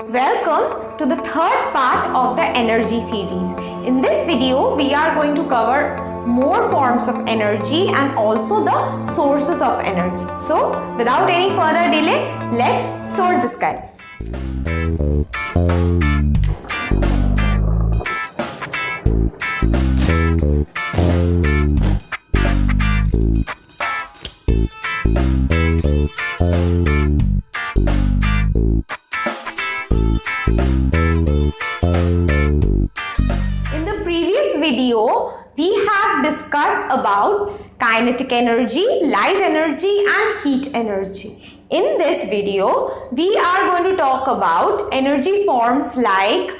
Welcome to the third part of the energy series. In this video, we are going to cover more forms of energy and also the sources of energy. So, without any further delay, let's soar the sky. We have discussed about kinetic energy, light energy and heat energy. In this video, we are going to talk about energy forms like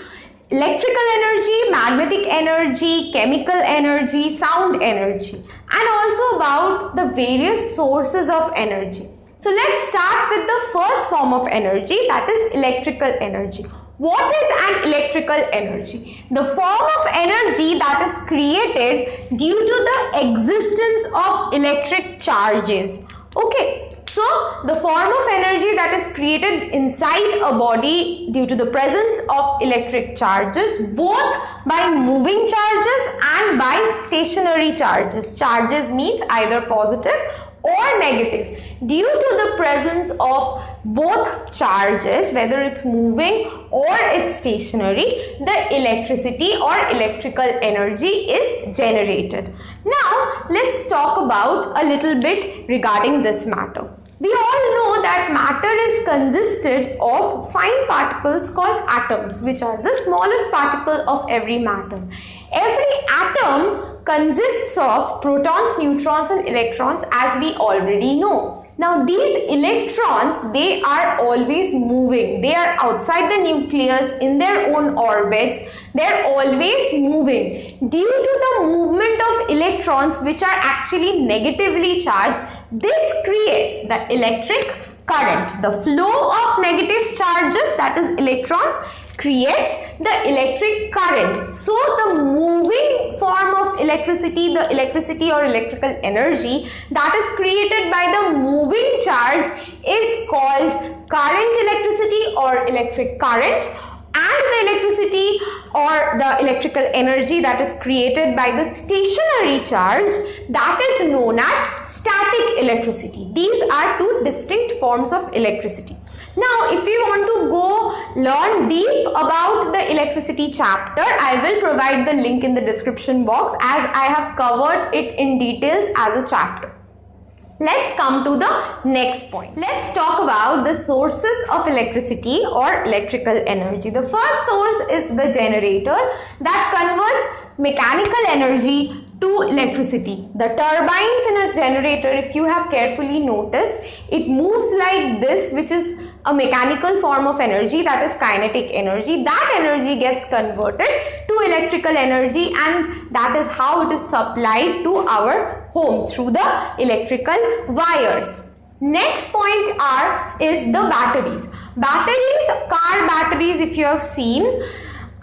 electrical energy, magnetic energy, chemical energy, sound energy, and also about the various sources of energy. So let's start with the first form of energy, that is electrical energy. What is an electrical energy? The form of energy that is created due to the existence of electric charges. Okay, so the form of energy that is created inside a body due to the presence of electric charges, both by moving charges and by stationary charges. Charges means either positive or negative. Due to the presence of both charges, whether it's moving or it's stationary, the electricity or electrical energy is generated. Now, let's talk about a little bit regarding this matter. We all know that matter is consisted of fine particles called atoms, which are the smallest particle of every matter. Every atom consists of protons, neutrons and electrons, as we already know. Now these electrons, they are always moving. They are outside the nucleus in their own orbits. They are always moving. Due to the movement of electrons, which are actually negatively charged, this creates the electric current. The flow of negative charges, that is electrons, creates the electric current. So the moving form of electricity, the electricity or electrical energy that is created by the moving charge is called current electricity or electric current, and the electricity or the electrical energy that is created by the stationary charge, that is known as static electricity. These are two distinct forms of electricity. Now, if you want to go learn deep about the electricity chapter, I will provide the link in the description box as I have covered it in details as a chapter. Let's come to the next point. Let's talk about the sources of electricity or electrical energy. The first source is the generator that converts mechanical energy to electricity. The turbines in a generator, if you have carefully noticed, it moves like this, which is a mechanical form of energy, that is kinetic energy. That energy gets converted to electrical energy, and that is how it is supplied to our home through the electrical wires. Next point is the batteries. Batteries, car batteries, if you have seen,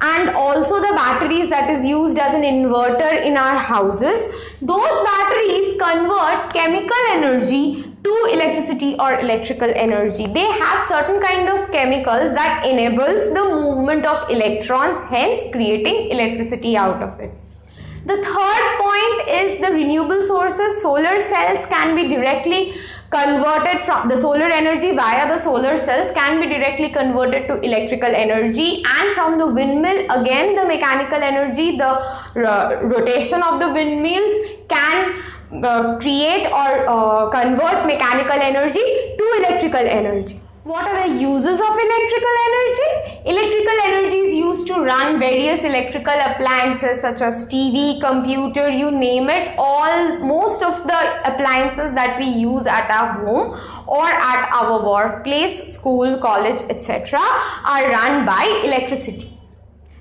and also the batteries that is used as an inverter in our houses. Those batteries convert chemical energy to electricity or electrical energy. They have certain kind of chemicals that enables the movement of electrons, hence creating electricity out of it. The third point is the renewable sources. Solar cells can be directly converted from the solar energy via the solar cells can be directly converted to electrical energy, and from the windmill again the mechanical energy, the rotation of the windmills can create or convert mechanical energy to electrical energy. What are the uses of electrical energy? Electrical energy is used to run various electrical appliances such as TV, computer, you name it. Most of the appliances that we use at our home or at our workplace, school, college, etc. are run by electricity.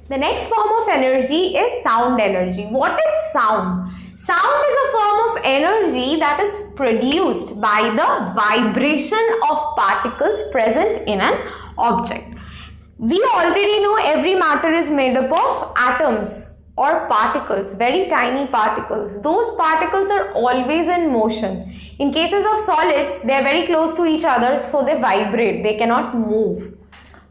The next form of energy is sound energy. What is sound? Sound is a form of energy that is produced by the vibration of particles present in an object. We already know every matter is made up of atoms or particles, very tiny particles. Those particles are always in motion. In cases of solids, they are very close to each other, so they vibrate, they cannot move.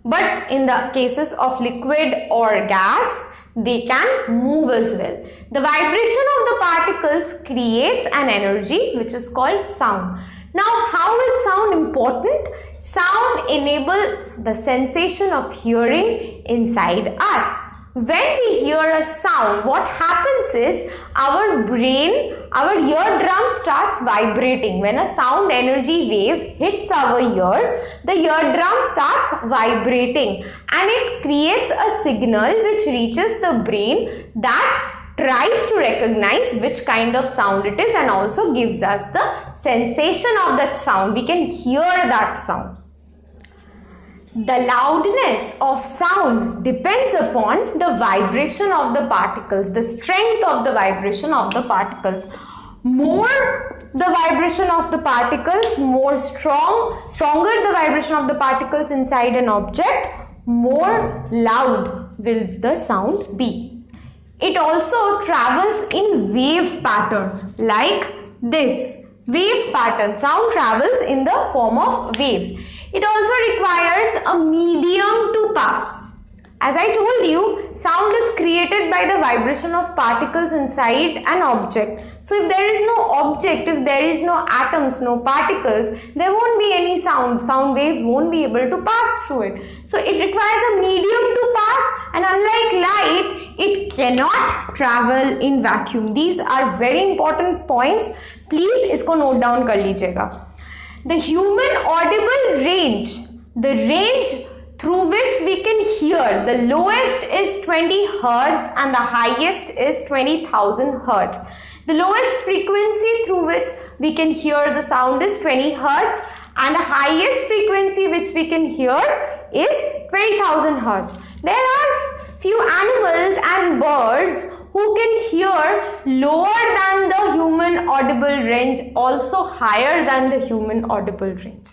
but in the cases of liquid or gas, they can move as well. The vibration of the particles creates an energy which is called sound. Now, how is sound important? Sound enables the sensation of hearing inside us. When we hear a sound, what happens is our brain, our eardrum starts vibrating. When a sound energy wave hits our ear, the eardrum starts vibrating and it creates a signal which reaches the brain that tries to recognize which kind of sound it is and also gives us the sensation of that sound. We can hear that sound. The loudness of sound depends upon the vibration of the particles, the strength of the vibration of the particles. More the vibration of the particles, stronger the vibration of the particles inside an object, more loud will the sound be. It also travels in wave pattern like this. Wave pattern. Sound travels in the form of waves. It also requires a medium to pass. As I told you, sound is created by the vibration of particles inside an object. So if there is no object, if there is no atoms, no particles, there won't be any sound. Sound waves won't be able to pass through it. So it requires a medium to pass, and unlike light, it cannot travel in vacuum. These are very important points. Please isko note down kar lijiyega. The human audible range, the range through which we can hear, the lowest is 20 Hertz and the highest is 20,000 Hertz. The lowest frequency through which we can hear the sound is 20 Hertz and the highest frequency which we can hear is 20,000 Hertz. There are few animals and birds who can hear lower than the human audible range, also higher than the human audible range.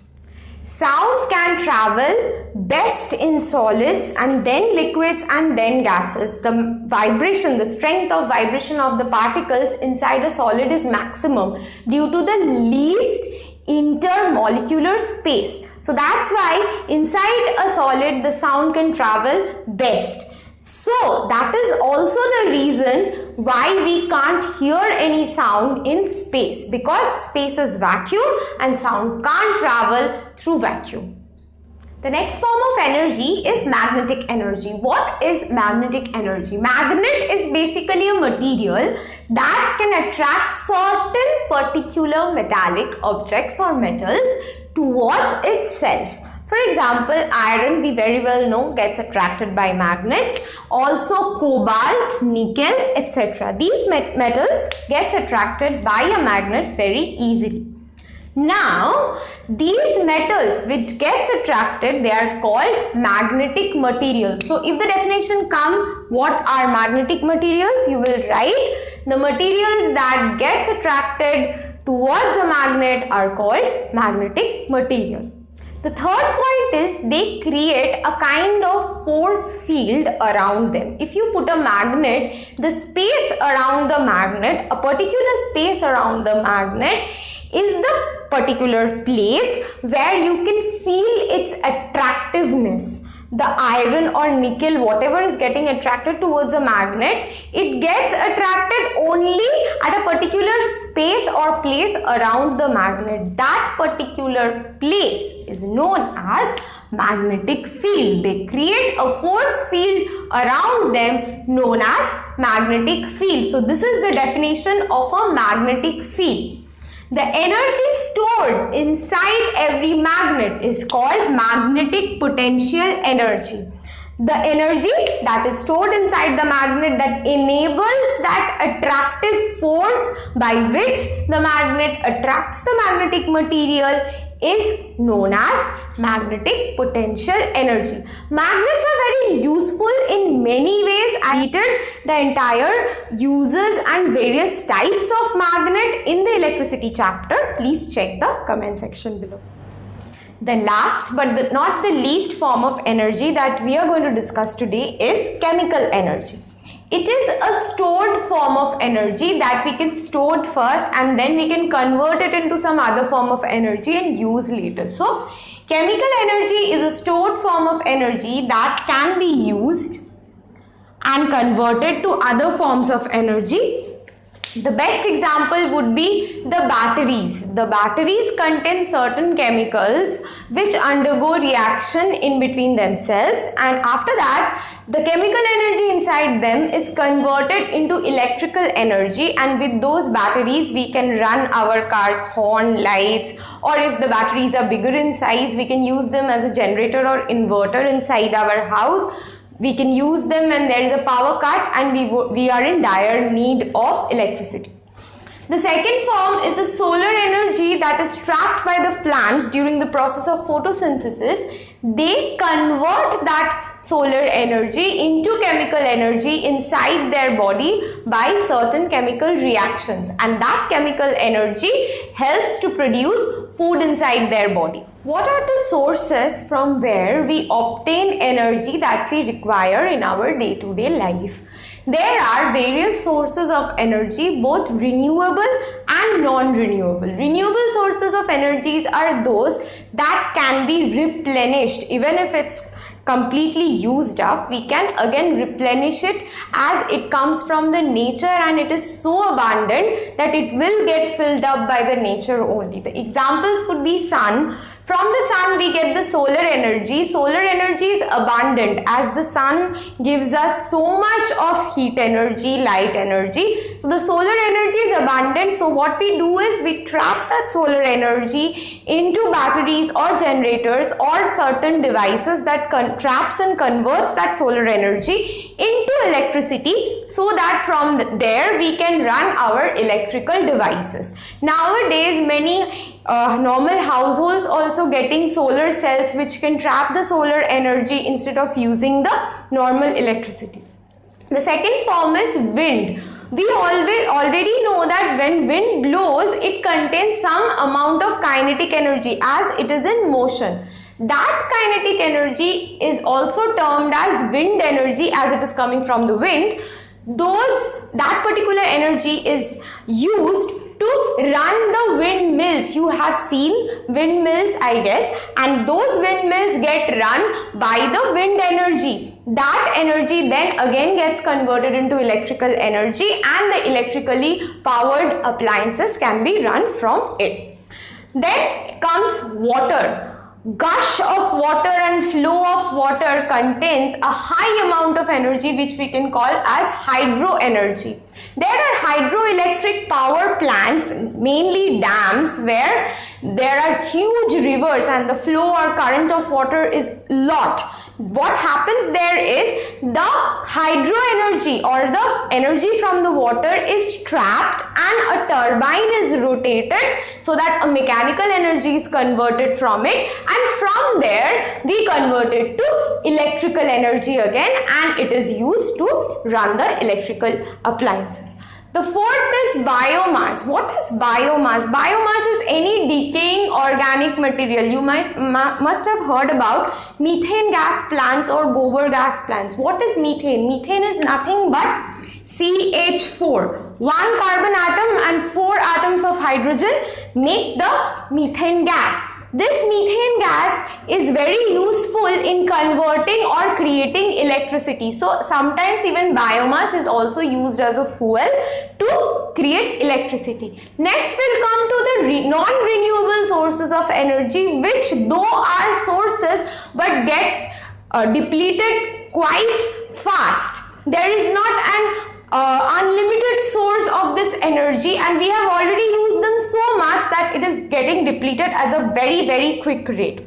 Sound can travel best in solids and then liquids and then gases. The vibration, the strength of vibration of the particles inside a solid is maximum due to the least intermolecular space. So that's why inside a solid the sound can travel best. So that is also the reason why we can't hear any sound in space, because space is vacuum and sound can't travel through vacuum. The next form of energy is magnetic energy. What is magnetic energy? Magnet is basically a material that can attract certain particular metallic objects or metals towards itself. For example, iron, we very well know, gets attracted by magnets. Also cobalt, nickel, etc. These metals gets attracted by a magnet very easily. Now, these metals which gets attracted, they are called magnetic materials. So, if the definition come, what are magnetic materials? You will write the materials that gets attracted towards a magnet are called magnetic material. The third point is they create a kind of force field around them. If you put a magnet, the space around the magnet, a particular space around the magnet is the particular place where you can feel its attractiveness. The iron or nickel, whatever is getting attracted towards a magnet, it gets attracted only at a particular space or place around the magnet. That particular place is known as magnetic field. They create a force field around them known as magnetic field. So this is the definition of a magnetic field. The energy stored inside every magnet is called magnetic potential energy. The energy that is stored inside the magnet that enables that attractive force by which the magnet attracts the magnetic material is known as magnetic potential energy. Magnets are very useful in many ways. I treated the entire uses and various types of magnet in the electricity chapter. Please check the comment section below. The last but not the least form of energy that we are going to discuss today is chemical energy. It is a stored form of energy that we can store first and then we can convert it into some other form of energy and use later. So, Chemical energy is a stored form of energy that can be used and converted to other forms of energy. The best example would be the batteries. The batteries contain certain chemicals which undergo reaction in between themselves, and after that the chemical energy inside them is converted into electrical energy, and with those batteries we can run our cars' horn, lights, or if the batteries are bigger in size we can use them as a generator or inverter inside our house. We can use them when there is a power cut and we are in dire need of electricity. The second form is the solar energy that is trapped by the plants during the process of photosynthesis. They convert that solar energy into chemical energy inside their body by certain chemical reactions, and that chemical energy helps to produce food inside their body. What are the sources from where we obtain energy that we require in our day-to-day life? There are various sources of energy, both renewable and non-renewable. Renewable sources of energies are those that can be replenished. Even if it's completely used up, we can again replenish it as it comes from the nature, and it is so abundant that it will get filled up by the nature only. The examples would be sun. From the sun we get the solar energy. Solar energy is abundant as the sun gives us so much of heat energy, light energy. So the solar energy is abundant. So what we do is we trap that solar energy into batteries or generators or certain devices that traps and converts that solar energy into electricity, so that from there we can run our electrical devices. Nowadays many normal households also getting solar cells which can trap the solar energy instead of using the normal electricity. The second form is wind. We already know that when wind blows, it contains some amount of kinetic energy as it is in motion. That kinetic energy is also termed as wind energy as it is coming from the wind. That particular energy is used to run the windmills. You have seen windmills, I guess, and those windmills get run by the wind energy. That energy then again gets converted into electrical energy, and the electrically powered appliances can be run from it. Then comes water. Gush of water and flow of water contains a high amount of energy which we can call as hydro energy. There are hydroelectric power plants, mainly dams, where there are huge rivers and the flow or current of water is lot. What happens there is the hydro energy or the energy from the water is trapped and a turbine is rotated so that a mechanical energy is converted from it, and from there we convert it to electrical energy again, and it is used to run the electrical appliances. The fourth is biomass. What is biomass? Biomass is any decaying organic material. You must have heard about methane gas plants or gobar gas plants. What is methane? Methane is nothing but CH4. One carbon atom and 4 atoms of hydrogen make the methane gas. This methane gas is very useful in converting or creating electricity. So sometimes even biomass is also used as a fuel to create electricity. Next we'll come to the non-renewable sources of energy, which though are sources but get depleted quite fast. There is not an unlimited source of this energy, and we have already used them so much that it is getting depleted at a very quick rate.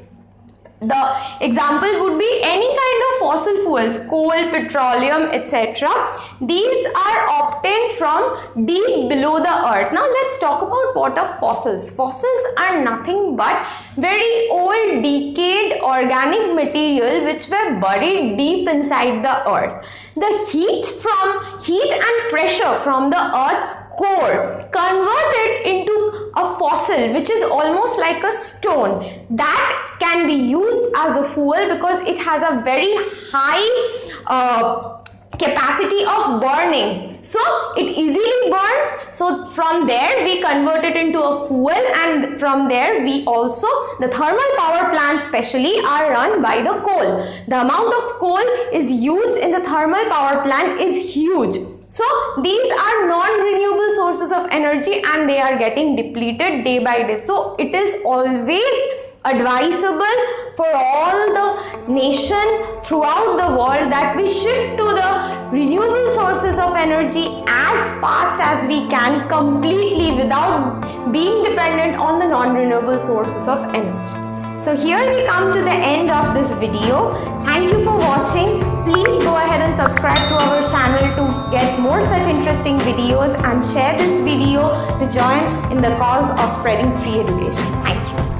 The example would be any kind of fossil fuels, coal, petroleum, etc. These are obtained from deep below the earth. Now let's talk about what are fossils. Fossils are nothing but very old decayed organic material which were buried deep inside the earth. The heat and pressure from the earth's core converted into a fossil which is almost like a stone that can be used as a fuel because it has a very high capacity of burning. So it easily burns. So from there we convert it into a fuel, and from there we also, the thermal power plants specially are run by the coal. The amount of coal is used in the thermal power plant is huge. So these are non-renewable sources of energy and they are getting depleted day by day. So it is always advisable for all the nation throughout the world that we shift to the renewable sources of energy as fast as we can, completely without being dependent on the non-renewable sources of energy. So here we come to the end of this video. Thank you for watching. Please go ahead and subscribe to our channel to get more such interesting videos, and share this video to join in the cause of spreading free education. Thank you.